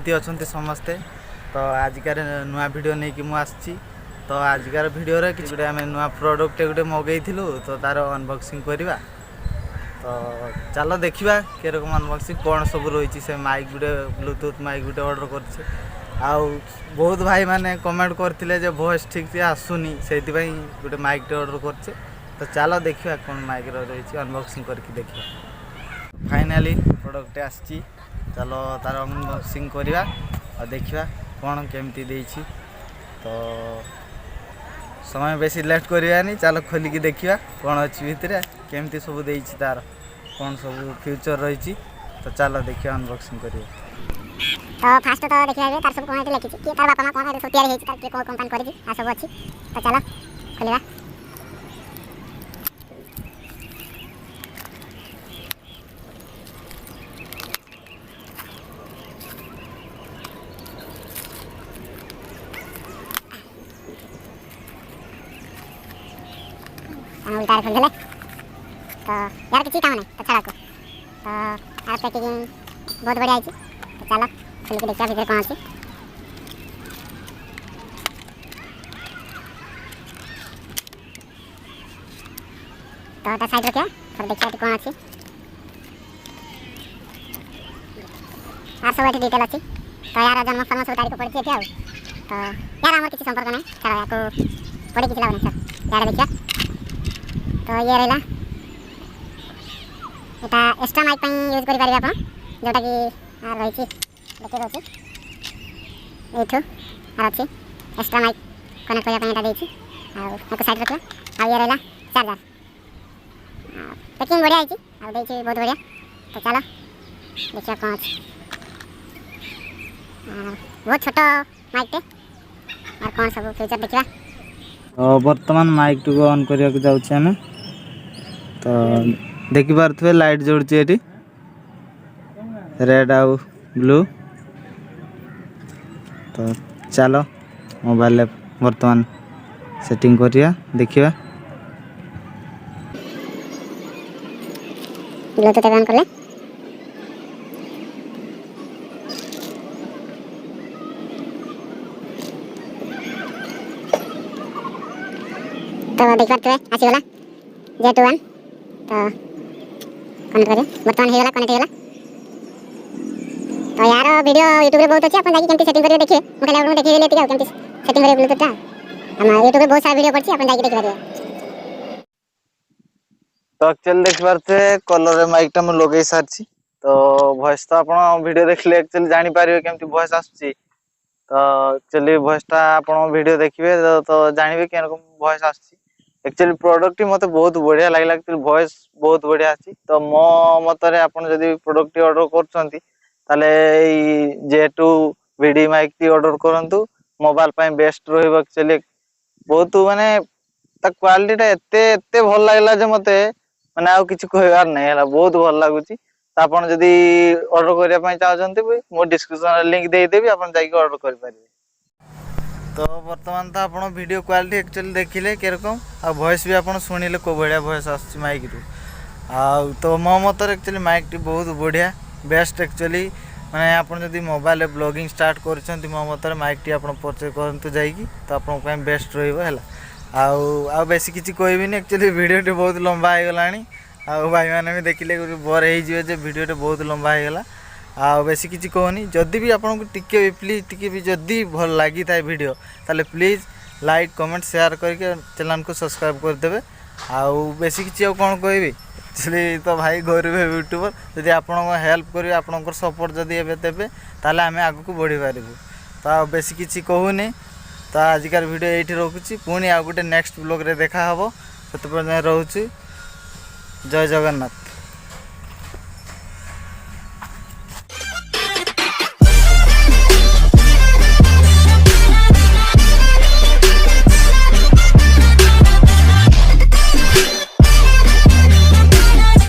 केमती अच्छा समस्ते। तो आजिकार नुआ वीडियो नहीं कि मुझे तो आजिकार वीडियो रे कि आम नुआ प्रोडक्ट गोटे मगेलु तो तार अनबॉक्सिंग करवा। तो चलो देखा के रकम अनबॉक्सिंग कौन सब रही से माइक गुटे ब्लूटूथ माइक गुटे ऑर्डर कर बहुत भाई मैंने कमेंट करते वॉइस ठीक से आसुनी से गोटे माइक टे ऑर्डर कर। तो चलो देखा कौन माइक रही अनबॉक्सिंग करके देखा। फाइनाली प्रोडक्ट आसी चलो तार अनबॉक्सिंग करवा और देखा कौन केमती देछि। तो समय बेसी लेट करवानी चलो खोलिकी देखा कौन अच्छी भितर केमती सब देछि तार कौन सब फ्यूचर रही। तो चलो देखिए अनबॉक्सिंग करिए। तो फास्ट तो देखिए तार सब कौन लिखी कि तार बापा माँ कौन सब तैयारी होती है कौन कंपानी करी आ सब अच्छी। तो चलो खोलिया। उल्टा खोल देले तो यार किसी काम नहीं तो छड़ा को। तो यार पैकेजिंग बहुत बढ़िया है। तो चलो खोल के देखिए भीतर कौन अच्छी। तो तार साइड रखिए फिर देखिए कौन अच्छी। यार सब डिटेल अच्छी। तो यार जन्म फर्म सब तारीख पड़ी थी तो यार आम किसी संपर्क नहीं चलो या पढ़ी किसी लाभ नहीं सर यार देखिए। तो ये रहा यहाँ एक्स्ट्रा माइक यूज करें आप जोटा कि रही देखिए रोचे ये अच्छी एक्स्ट्रा माइक कनेक्ट करने साइड रखा। आ ये रहा चार्जर पैकिंग बढ़िया है बहुत बढ़िया। तो चलो देखिए कौन अच्छी बहुत छोट माइक टे और कौन सब फ्यूचर देखा। तो बर्तमान माइक टू ऑन करने को जाऊँ। तो देखी पारे लाइट जोड़े ये रेड आउ ब्लू। तो चलो मोबाइल बर्तमान सेटिंग करिया देखिए। ब्लूटूथ ऑन कर ले। तो देख पारे आसीगला J21 तो कनेक्ट करिए बर्तमान हो गला कनेक्ट हो गला। तो यार वीडियो यूट्यूब रे बहुत अच्छी अपन जाके केमती सेटिंग करिए देखिए मु खाली आपन देखिए लेती केमती सेटिंग करिए ब्लूटूथ ता हम यूट्यूब रे बहुत सारा वीडियो पड़छि अपन जाके देख पारिए। तो एक्चुअली देख पारे कलर रे माइक टा मु लगे सारछि। तो वॉइस तो आपण वीडियो देखले एक्चुअली जानि पारिबे केमती वॉइस आसछि। तो एक्चुअली वॉइस टा आपण वीडियो देखिबे तो जानिबे के रकम वॉइस आसछि। एक्चुअली प्रोडक्ट मते बहुत बढ़िया लागला एक्चुअली वॉइस बहुत बढ़िया आछि। तो मो मतरे आपण जदी प्रोडक्ट ऑर्डर करछंती ताले J2 VD माइक टी ऑर्डर करंतु मोबाइल पय बेस्ट रहइबो। एक्चुअली बहुत माने ता क्वालिटी ता एते भल लागला जे मते माने आ किछि कहबार नै हला बहुत भल लागुची। तो आपण जदी ऑर्डर करिया पय चाहछंती मो डिस्क्रिप्शन रे लिंक दे देबी आपण जाई के ऑर्डर कर पारिबे। तो वर्तमान तो आप वीडियो क्वालिटी एक्चुअली देखिले के रकम आ वॉइस भी आप शुणिले को बढ़िया वॉइस आस माइक रू आ। तो मो मत एक्चुअली माइक टी बहुत बढ़िया बेस्ट एक्चुअली मैंने आप मोबाइल ब्लॉगिंग स्टार्ट कर मो मत माइक टी आप परचेज करूँ जाइए तो आप बेस्ट रहा आ बेसी किसी कहबी एक्चुअली वीडियो बहुत लंबा हो गला भाई मैंने भी देखिले बोर हो वीडियो बहुत लंबा हो गला आ बेसी किसी कहनी। जदि भी आपको टिके प्लीज टिके भी जदि भल लगी था वीडियो ताले प्लीज़ लाइक कमेंट शेयर करके चैनल को सब्सक्राइब करदे। आउ बेसी किसी कौन कहबी एक्चुअली तो भाई गरीब यूट्यूबर जदि आप हेल्प करेंगे आप सपोर्ट जदि एबे देबे ताले आमे आगु को बढ़ी पारिबु। तो बेसी किसी कहूनी। तो आजिकार वीडियो ये रखुची पुणी आ गोटे नेक्स्ट ब्लॉग रे देखा हबो। सेते पर रोची जय जगन्नाथ।